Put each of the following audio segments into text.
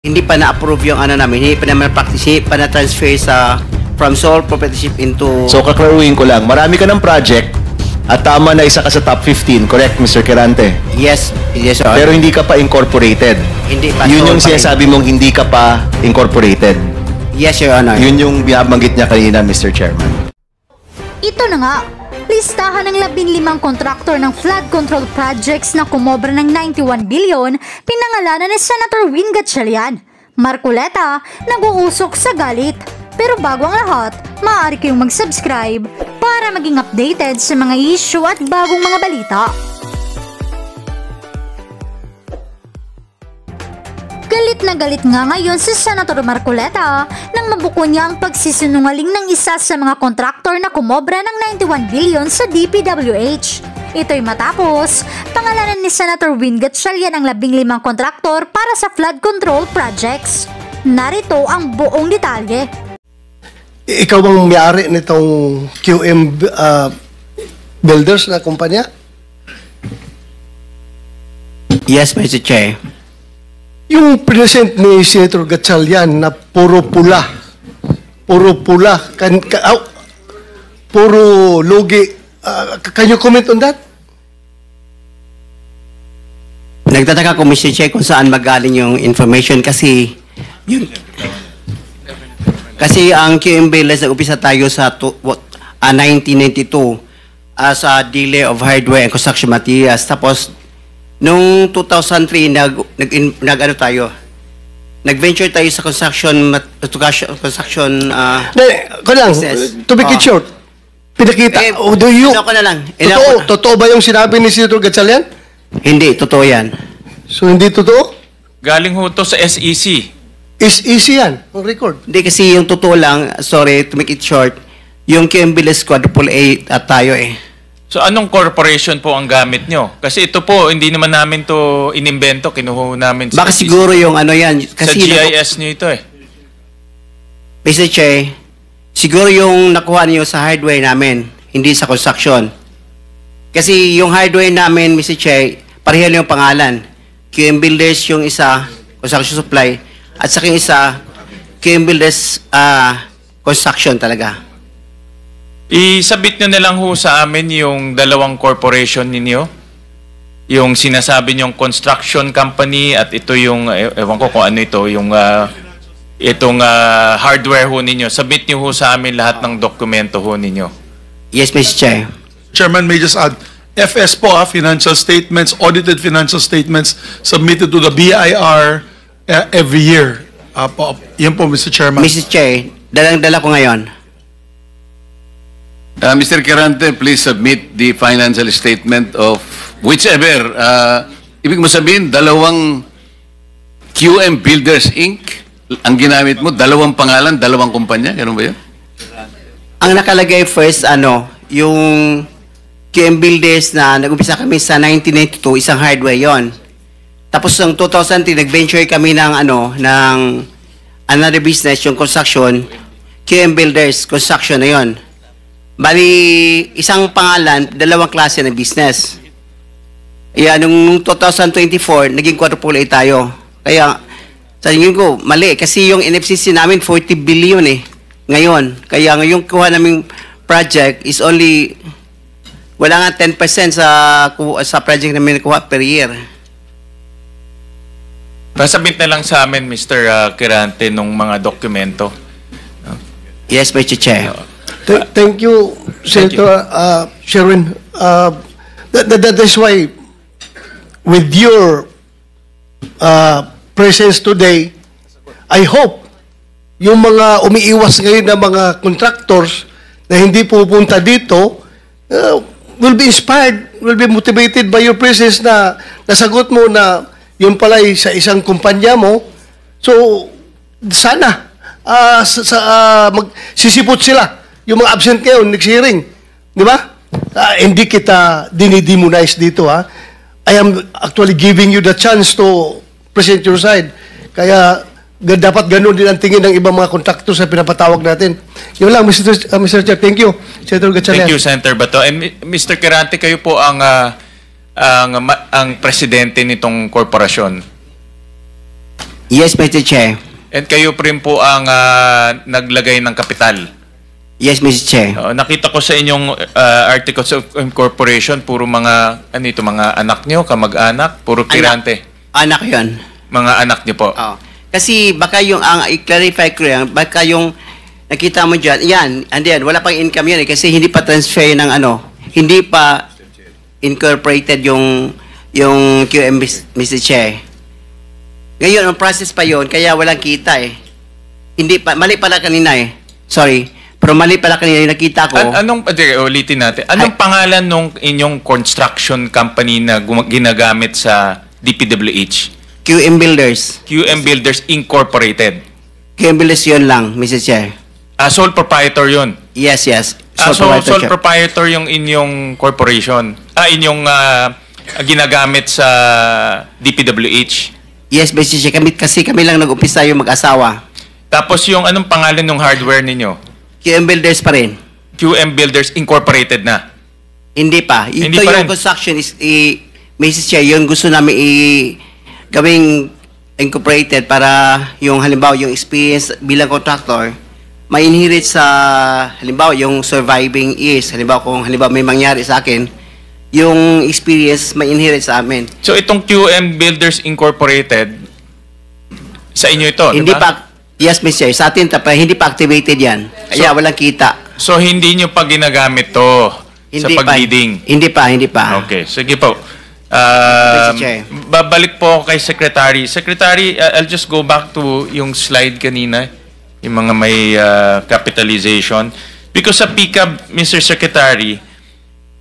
Hindi pa na-approve yung ano namin, hindi pa naman practice, hindi pa na-transfer sa from sole proprietorship into... So kaklaruhin ko lang, marami ka ng project at tama na isa ka sa top 15, correct Mr. Quirante? Yes, yes, Your Honor. Pero hindi ka pa incorporated. Hindi pa. Yun sole yung pa rin. sinasabi mong hindi ka pa incorporated. Yes, Your Honor. Yun yung binabanggit niya kanina, Mr. Chairman. Ito na nga, listahan ng 15 kontraktor ng flood control projects na kumobra ng 91 billion pinangalanan ni Senator Win Gatchalian. Marcoleta, nag-uusok sa galit. Pero bago ang lahat, maaari kayong mag-subscribe para maging updated sa mga issue at bagong mga balita. Galit na galit nga ngayon si Senator Marcoleta nang mabuko niya ang pagsisinungaling ng isa sa mga kontraktor na kumobra ng 91 billion sa DPWH. Ito'y matapos, pangalanan ni Senator Win Gatchalian ang 15 kontraktor para sa flood control projects. Narito ang buong detalye. Ikaw bang may-ari nitong QM Builders na kumpanya? Yes, Mr. Chair. Yung present ni Senator Gatchalian na puro pula, puro lugi. Can you comment on that? Nagtataka ko, Mr. Chair, kung saan magaling yung information kasi yun. Kasi ang QM Builders, nag-upisa tayo sa 1992 as a dealer of hardware and construction materials. Tapos, noong 2003, nag-venture tayo sa construction business. To make it short, pinakita. Do you, Ano ko na lang. totoo ba yung sinabi ni Senator Gatchalian? Hindi, totoo yan. So, hindi totoo? Galing ho to sa SEC. Is easy yan, ang record. Hindi kasi yung totoo lang, sorry to make it short, yung QM Builders quadruple A at tayo eh. So anong corporation po ang gamit nyo? Kasi ito po, hindi naman namin to inimbento, kinuha namin sa Baka SEC. siguro yung ano yan. Sa Kasi GIS nyo ito eh. Mr. Che, siguro yung nakuha niyo sa hardware namin, hindi sa construction. Kasi yung hardware namin, Mr. Che, pareho yung pangalan. QM Builders yung isa, construction supply, at saka yung isa, QM Builders construction talaga. Isabit nyo na lang ho sa amin yung dalawang corporation ninyo. Yung sinasabi nyong construction company at ito yung, ewan ko kung ano ito, yung itong hardware ho ninyo. Submit nyo ho sa amin lahat ng dokumento ho ninyo. Yes, Mr. Che. Chairman, may just add, FS po, financial statements, audited financial statements submitted to the BIR every year. Yan po, Mr. Chairman. Mr. Che, dalang-dala ko ngayon. Mr. Quirante, please submit the financial statement of whichever. Ibig mo sabihin, dalawang QM Builders Inc. Ang ginamit mo, dalawang pangalan, dalawang kumpanya. Ganun ba yun? Ang nakalagay first, yung QM Builders na nag-umpisa kami sa 1992, isang hardware yon. Tapos ng 2003, nag-venture kami ng another business, yung construction, QM Builders, construction na yon. Bali, isang pangalan, dalawang klase ng business. Kaya nung 2024, naging quadruple A tayo. Kaya, sa tingin ko, mali. Kasi yung NFCC namin, 40 billion ngayon. Kaya ngayong kuha naming project is only, wala nga 10% sa project namin nakuha per year. Pasabit na lang sa amin, Mr. Quirante, nung mga dokumento. Yes, Mr. Chair. Thank you, Senator Sherwin. That is why, with your presence today, I hope yung mga umiiwas ngayon na mga contractors na hindi pupunta dito will be inspired, will be motivated by your presence na nasagot mo na yun pala sa isang kumpanya mo. So, sana magsisipot sila. Yung mga absent ngayon, next hearing. Di ba? Hindi kita dinidemonize dito, ha? I am actually giving you the chance to present your side. Kaya, dapat ganun din ang tingin ng ibang mga kontakto sa pinapatawag natin. Yun lang, Mr. Chair. Thank you, Senator Gatchalian. Thank you, Senator Bato. And Mr. Quirante, kayo po ang presidente nitong korporasyon. Yes, Mr. Chair. And kayo rin po ang naglagay ng kapital. Yes, Mr. Chair. Nakita ko sa inyong articles of incorporation, puro mga, mga anak nyo, kamag-anak, puro kirante. Anak yon. Mga anak nyo po. Oh. Kasi baka yung, i-clarify ko yan, baka yung nakita mo dyan, yan, and then, wala pang income yun kasi hindi pa transfer ng hindi pa incorporated yung QM, Mr. Chair. Ngayon, ang process pa yon kaya walang kita eh. Hindi pa, mali pala kanina eh. Sorry. Pero mali pala kanina yung nakita ko. Ulitin natin. Anong pangalan nung inyong construction company na ginagamit sa DPWH? QM Builders. QM Builders Incorporated. QM Builders yun lang, Mr. Chair. Sole proprietor yun? Yes. Sole proprietor yung inyong corporation. Inyong ginagamit sa DPWH. Yes, Mr. Chair. Kami lang nag-umpisa yung mag-asawa. Tapos yung anong pangalan ng hardware ninyo? QM Builders pa rin. QM Builders Incorporated na? Hindi pa. Hindi Ito pa yung rin. construction is, Mrs. Chair, yung gusto namin gawing incorporated para yung halimbawa yung experience bilang contractor, ma-inherit sa halimbawa yung surviving years. Halimbawa kung may mangyari sa akin, yung experience ma-inherit sa amin. So itong QM Builders Incorporated, sa inyo ito, Hindi di ba? pa, yes, Mr. Chair, sa atin, hindi pa activated yan. Kaya walang kita. So hindi nyo pa ginagamit to sa pag-bidding? Hindi pa. Okay, sige po. Mr. Chair. Babalik po ako kay Secretary. Secretary, I'll just go back to yung slide kanina, yung mga may capitalization. Because sa PCAB, Mr. Secretary,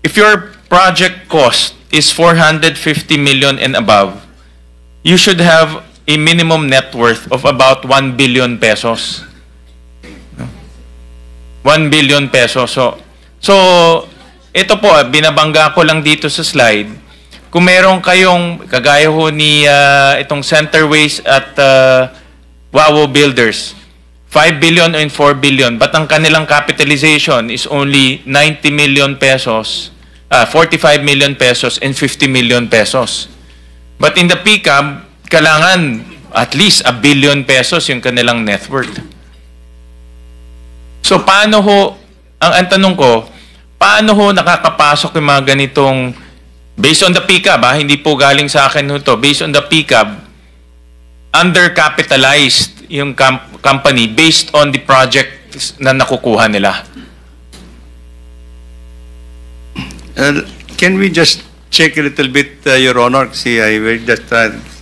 if your project cost is 450 million and above, you should have a minimum net worth of about 1 billion pesos. 1 billion pesos. So ito po, binabangga ko lang dito sa slide. Kung meron kayong, kagaya ho ni itong Centerways at Wawo Builders, 5 billion and 4 billion, but ang kanilang capitalization is only 90 million pesos, 45 million pesos and 50 million pesos. But in the PCAB, kailangan at least 1 billion pesos yung kanilang net worth. So paano ho, ang tanong ko, paano ho nakakapasok yung mga ganitong, based on the PCAB, hindi po galing sa akin ho to, based on the PCAB, undercapitalized yung company based on the project na nakukuha nila? Can we just check a little bit, Your Honor? See, I will just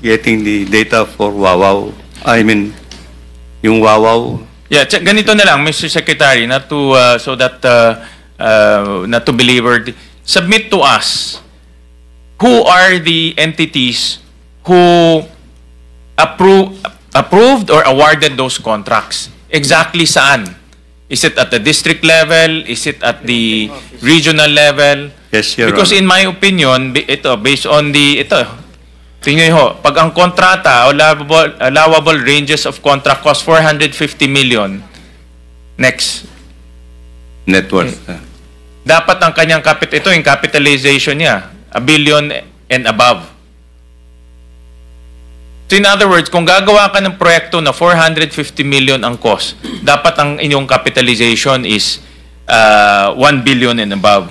getting the data for Wawaw. I mean, yung Wawaw. Yeah, ganito na lang, Mr. Secretary, not to so that not to belabor. Submit to us who are the entities who approved or awarded those contracts. Exactly saan? Is it at the district level? Is it at the regional level? Yes, Your Because Honor. in my opinion, based on tingnan ho, pag ang kontrata, allowable ranges of contract cost 450 million, next. Net worth. Dapat ang kanyang yung capitalization niya, 1 billion and above. So in other words, kung gagawa ka ng proyekto na 450 million ang cost, dapat ang inyong capitalization is 1 billion and above.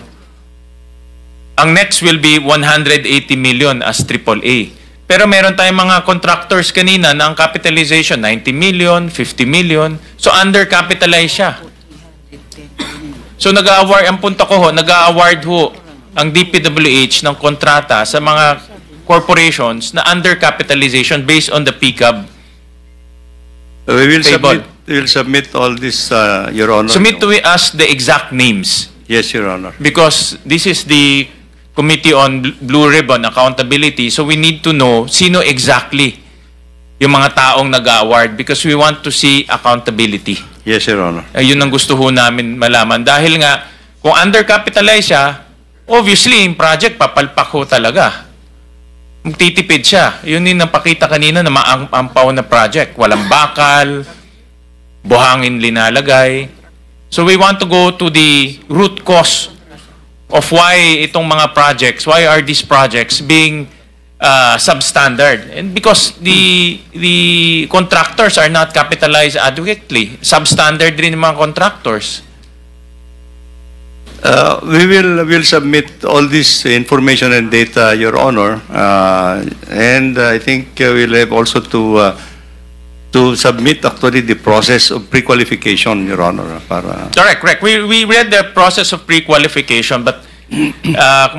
Ang next will be 180 million as AAA. Pero meron tayong mga contractors kanina na ang capitalization 90 million, 50 million. So undercapitalized siya. So nag-award, ang punto ko ho, nag-award ho ang DPWH ng kontrata sa mga corporations na undercapitalization based on the PCAB. We will submit all this, Your Honor. Submit to us the exact names. Yes, Your Honor. Because this is the Committee on Blue Ribbon Accountability, so we need to know sino exactly yung mga taong nag-award because we want to see accountability. Yes, Your Honor. Yun ang gusto ho namin malaman. Dahil nga, kung undercapitalized siya, obviously, yung project, papalpak ho talaga. Magtitipid siya. Yun yung napakita kanina na maampaw na project. Walang bakal, buhangin linalagay. So we want to go to the root cause of why itong mga projects, why are these projects being substandard. And because the contractors are not capitalized adequately, substandard rin yung mga contractors. We'll submit all this information and data, Your Honor, and I think we'll have also to submit actually the process of pre-qualification, Your Honor. Para Correct. We read the process of pre-qualification, but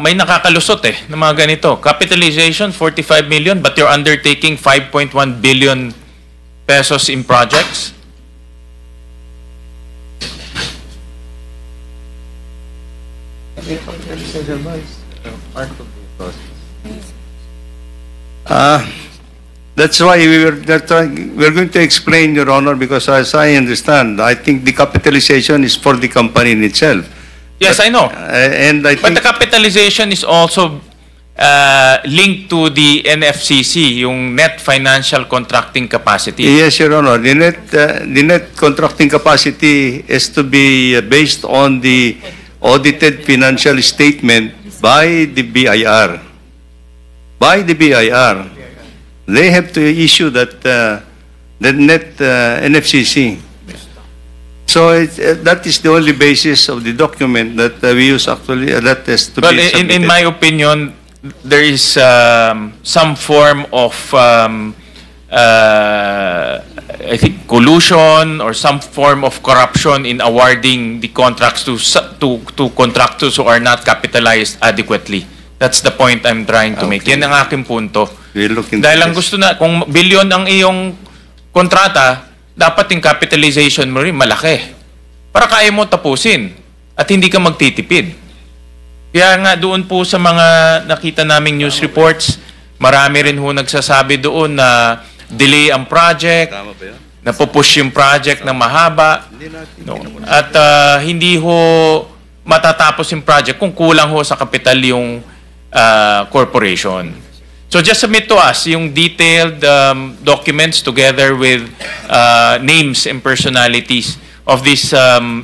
may nakakalusot ng mga ganito. Capitalization, 45 million, but you're undertaking 5.1 billion pesos in projects. That's why we're going to explain, Your Honor, because as I understand, I think the capitalization is for the company in itself. Yes, I know. And I But think the capitalization is also linked to the NFCC, yung net financial contracting capacity. yes, Your Honor, the net contracting capacity is to be based on the audited financial statement by the BIR. By the BIR, they have to issue that net NFCC. So that is the only basis of the document that we use actually. That has to Well, be in submitted. my opinion, there is some form of I think collusion or some form of corruption in awarding the contracts to contractors who are not capitalized adequately. That's the point I'm trying to make. Yan ang aking punto. We'll look into Dahil lang this. gusto na, kung bilyon ang iyong kontrata, dapat yung capitalization mo rin malaki. Para kaya mo tapusin at hindi ka magtitipid. Kaya nga doon po sa mga nakita naming news reports, marami rin ho nagsasabi doon na delay ang project, napupush yung project ng mahaba, no? At hindi ho matatapos yung project kung kulang ho sa kapital yung corporation. So just submit to us yung detailed documents together with names and personalities of these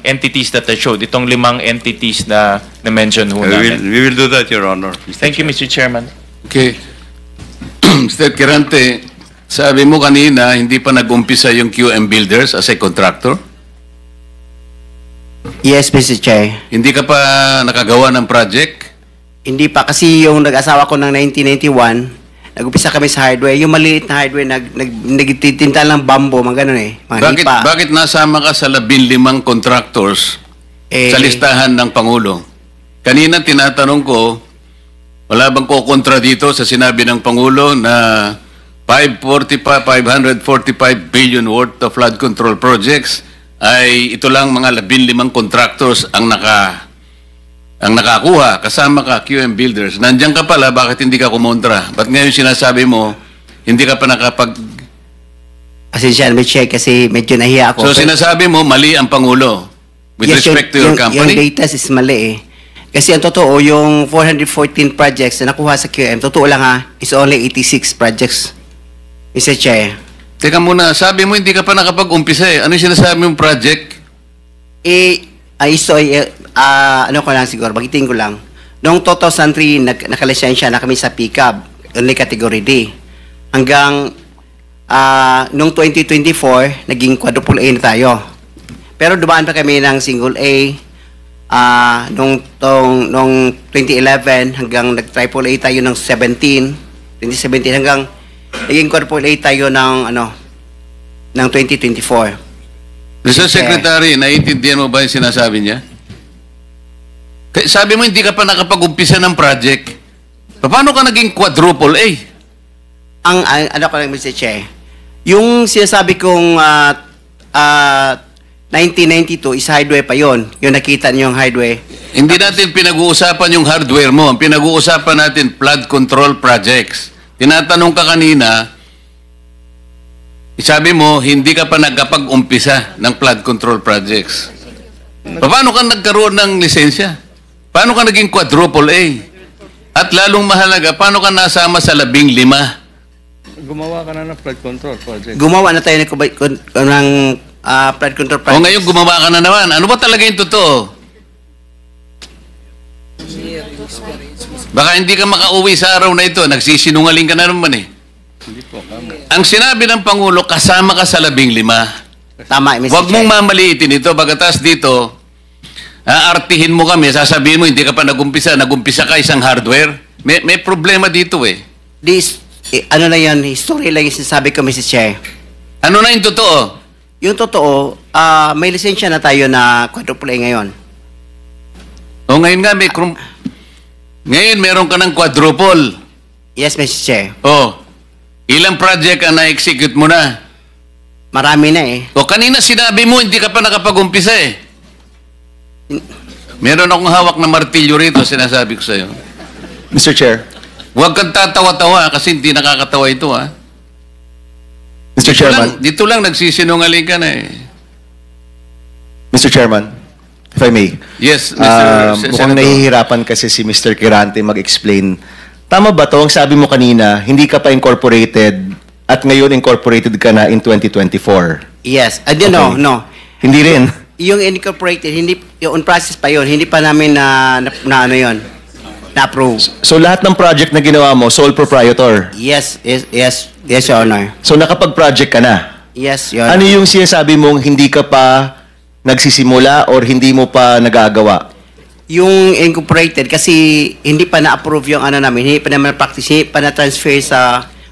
entities that I showed. Itong 5 entities na na-mention ho namin. We will do that, Your Honor. Thank you, Mr. Chairman. Okay. Mr. Kirante, sabi mo kanina, hindi pa nag-umpisa yung QM Builders as a contractor? Yes, Mr. Chair. Hindi ka pa nakagawa ng project? Hindi pa kasi yung nag-asawa ko ng 1991, nag-upisa kami sa hardware. Yung maliit na hardware, nagtitinta ng bambo, mga ganun mga hipa. Bakit nasama ka sa 15 contractors sa listahan ng Pangulo? Kanina tinatanong ko, wala bang kukontra dito sa sinabi ng Pangulo na 545 billion worth of flood control projects ay ito lang mga 15 contractors ang nakakuha, kasama ka, QM Builders. Nandiyan ka pala, bakit hindi ka kumontra? Ba't ngayon sinasabi mo, hindi ka pa nakapag... Asensya, Mr. Chair, kasi medyo nahiya ako. So sinasabi mo, mali ang Pangulo with respect to your company? Yung data is mali Kasi ang totoo, yung 414 projects na nakuha sa QM, totoo lang is only 86 projects. Mr. Chair. Teka muna, sabi mo hindi ka pa nakapag-umpisa Ano yung sinasabi mong project? Ano ko lang siguro, bagitin ko lang. Noong 2003, nakalisensya na kami sa pickup, only category D. Hanggang noong 2024, naging quadruple A na tayo. Pero dumaan pa kami ng single A, noong 2011 hanggang nag-triple A tayo ng 2017 hanggang naging quadruple A tayo ng 2024. Mr. Secretary, naiintindihan mo ba yung sinasabi niya? Sabi mo hindi ka pa nakapag-umpisa ng project. Paano ka naging quadruple A? Ang ano ko lang, Mr. Che, yung sinasabi kong 1992 is hardware pa yon. Yung nakita niyo yung hardware. Hindi natin pinag-uusapan yung hardware mo. Ang pinag-uusapan natin, flood control projects. Tinatanong ka kanina, sabi mo, hindi ka pa nagkapag-umpisa ng flood control projects. Paano ka nagkaroon ng lisensya? Paano ka naging quadruple A? At lalong mahalaga, paano ka nasama sa 15? Gumawa ka na ng flood control project. Gumawa na tayo ng flood control O project. ngayon gumawa ka na naman. Ano ba talaga yung totoo? Baka hindi ka makauwi sa araw na ito. Nagsisinungaling ka na naman eh. Ang sinabi ng Pangulo, kasama ka sa 15. Tama, Mr. Huwag Chair. mong mamaliitin ito. Bagatas dito, aartihin mo kami, sasabihin mo, hindi ka pa nagumpisa ka isang hardware. May problema dito eh. Ano na yan, history lang yung sinasabi ko, Mr. Chair. Ano na yung totoo? Yung totoo, may lisensya na tayo na quadruple A ngayon. O ngayon nga, ngayon meron ka ng quadruple. Yes, Mr. Chair. O, ilang project ang na-execute mo na? Marami na eh. O kanina sinabi mo, hindi ka pa nakapag-umpisa eh. Meron akong hawak na martilyo rito, sinasabi ko sa'yo. Mr. Chair. Huwag kang tatawa-tawa kasi hindi nakakatawa ito ha. Mr. Chairman. Dito lang nagsisinungaling ka na eh. Mr. Chairman, if I may. Yes, Mukhang Senator. nahihirapan kasi si Mr. Quirante mag-explain. Tama ba to? Ang sabi mo kanina, hindi ka pa incorporated at ngayon incorporated ka na in 2024. Yes. Okay. No. Hindi rin. Yung incorporated, hindi, yung on process pa yon, hindi pa namin na ano yon, na-approve. So lahat ng project na ginawa mo, sole proprietor. Yes, Your Honor. So nakapag-project ka na. Yes, Your Ano Honor. yung sinasabi mong hindi ka pa nagsisimula or hindi mo pa nagagawa? Yung incorporated, kasi hindi pa na-approve yung ano namin, hindi pa naman practice, hindi pa na-transfer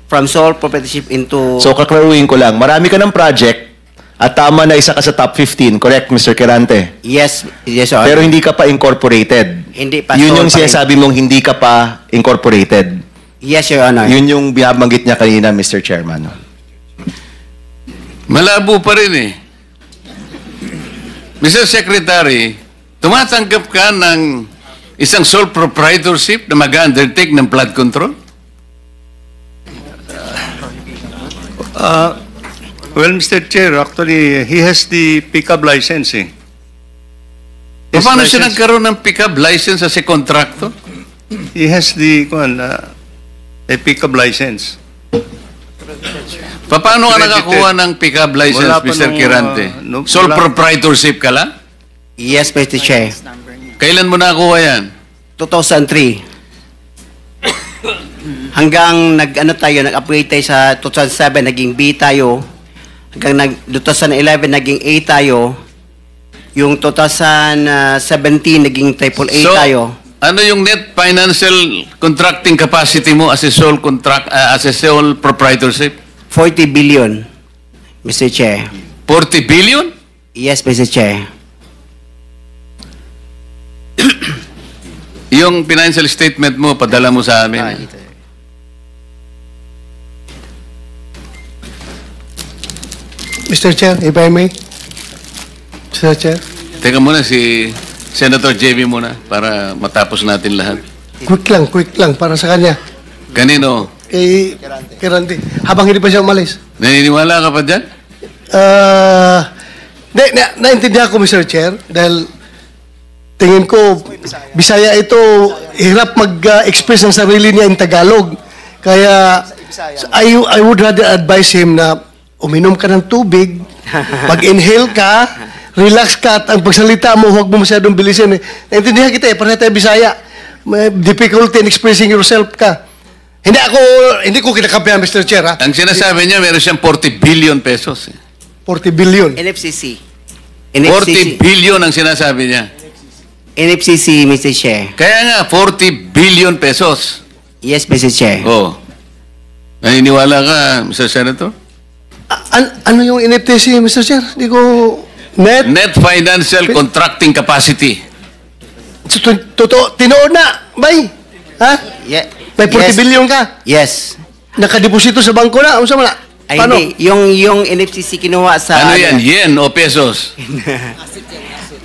from sole proprietorship into... So kaklaruhin ko lang, marami ka ng project at tama na isa ka sa top 15, correct, Mr. Quirante? Yes, Your Honor. Pero hindi ka pa incorporated. Hindi pa Yun sole yung pa rin. sinasabi mong hindi ka pa incorporated. Yes, Your Honor. Yun yung binabanggit niya kanina, Mr. Chairman. Malabo pa rin eh. Mr. Secretary, tumatanggap ka ng isang sole proprietorship na mag-undertake ng flood control? Well, Mr. Chair, actually, he has the pickup license. Eh. His Paano siya license- nagkaroon ng pick-up license as a contractor? He has the a pickup license. Paano ka Credited. nakakuha ng pick-up license, Wala pa Mr. nung, Quirante? Sole wala. proprietorship ka lang? Yes, Mr. Chair. Kailan mo nakakuha yan? 2003. Hanggang nag-upgrade tayo sa 2007, naging B tayo. Hanggang 2011, naging A tayo. Yung 2017, naging triple A tayo. Ano yung net financial contracting capacity mo as a sole proprietorship? 40 billion, Mr. Chair. 40 billion? Yes, Mr. Chair. Yung financial statement mo, padala mo sa amin. Mr. Chair, if I may. Mr. Chair. Teka muna si Senator JB muna para matapos natin lahat. Quick lang para sa kanya. Kanino? Kay Randy. Habang hindi pa siya umalis. Naniniwala ka pa dyan? Naintindihan ko, Mr. Chair, dahil tingin ko, Bisaya ito, hirap mag-express ng sarili niya in Tagalog. Kaya, I would rather advise him na uminom ka ng tubig, mag-inhale ka, relax ka, at ang pagsalita mo, huwag mo masyadong bilisin. Naintindihan kita eh, parang tayo Bisaya. May difficulty in expressing yourself ka. Hindi ko kinakampihan, Mr. Chair, ha? Ang sinasabi niya, meron siyang 40 billion pesos. 40 billion. NFCC. 40 billion ang sinasabi niya. NFCC, Mr. Chair. Kaya nga, 40 billion pesos. Yes, Mr. Chair. Oh. Naniniwala ka, Mr. Senator? Ano yung NFTC, Mr. Chair? Hindi ko... Net financial contracting capacity. Totoo, tinoon na, bay. Ha? Yeah. May 40 Yes. billion ka. Yes. Nakadeposito sa bangko na. Ano sa mga? Ay, Paano? hindi. Yung NFCC kinuha sa... Ano yan? Yen o pesos?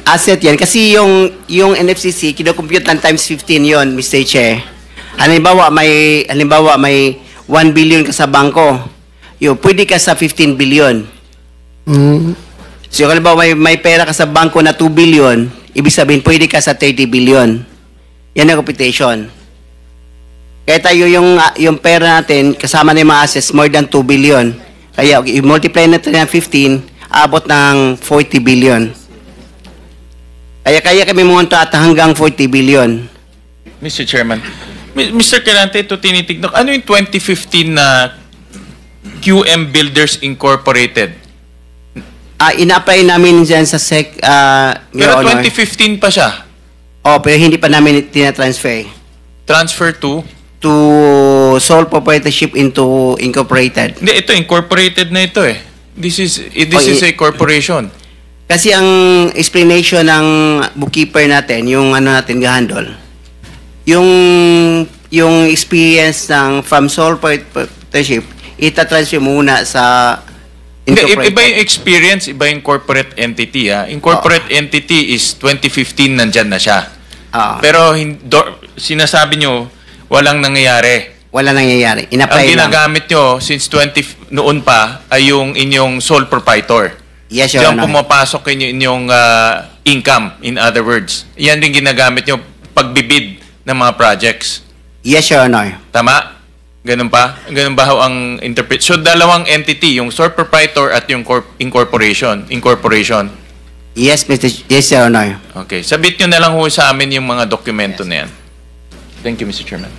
Asset yan. Kasi yung NFCC, kinocompute ng times 15 yon, Mr. Chair. Halimbawa, may 1 billion ka sa bangko. Pwede ka sa 15 billion. So, halimbawa, may pera ka sa bangko na 2 billion, ibig sabihin, pwede ka sa 30 billion. Yan ang computation. Kaya tayo yung pera natin, kasama na yung mga assets, more than 2 billion. Kaya, i-multiply natin ng 15, abot ng 40 billion. Kaya kami munta at hanggang 40 billion. Mr. Chairman, Mr. Quirante, ito tinitignan. Ano yung 2015 na QM Builders Incorporated? Ina-apply namin dyan sa SEC, Pero Your Honor. 2015 pa siya. Pero hindi pa namin tinatransfer Transfer to? to sole proprietorship into incorporated. Hindi, ito, incorporated na ito eh. This is a corporation. Kasi ang explanation ng bookkeeper natin, yung ano natin gahandol, yung experience ng from sole proprietorship, itatransfer muna sa Hindi, incorporated. iba yung experience, iba yung corporate entity. Incorporate entity is 2015 nandyan na siya. Pero sinasabi nyo, walang nangyayari. Wala nangyayari. Ang Ina-apply lang. ginagamit nyo since noon pa ay yung inyong sole proprietor. Yes, Your Diyan Honor. pumapasok inyong income, in other words. Yan din ginagamit nyo pagbibid ng mga projects. Yes, Your Honor. Tama? Ganun pa? Ganun ba ho ang interpret? So, dalawang entity, yung sole proprietor at yung incorporation. Yes, Yes, Your Honor. Okay. Sabit nyo na lang ho sa amin yung mga dokumento na yan. Thank you, Mr. Chairman.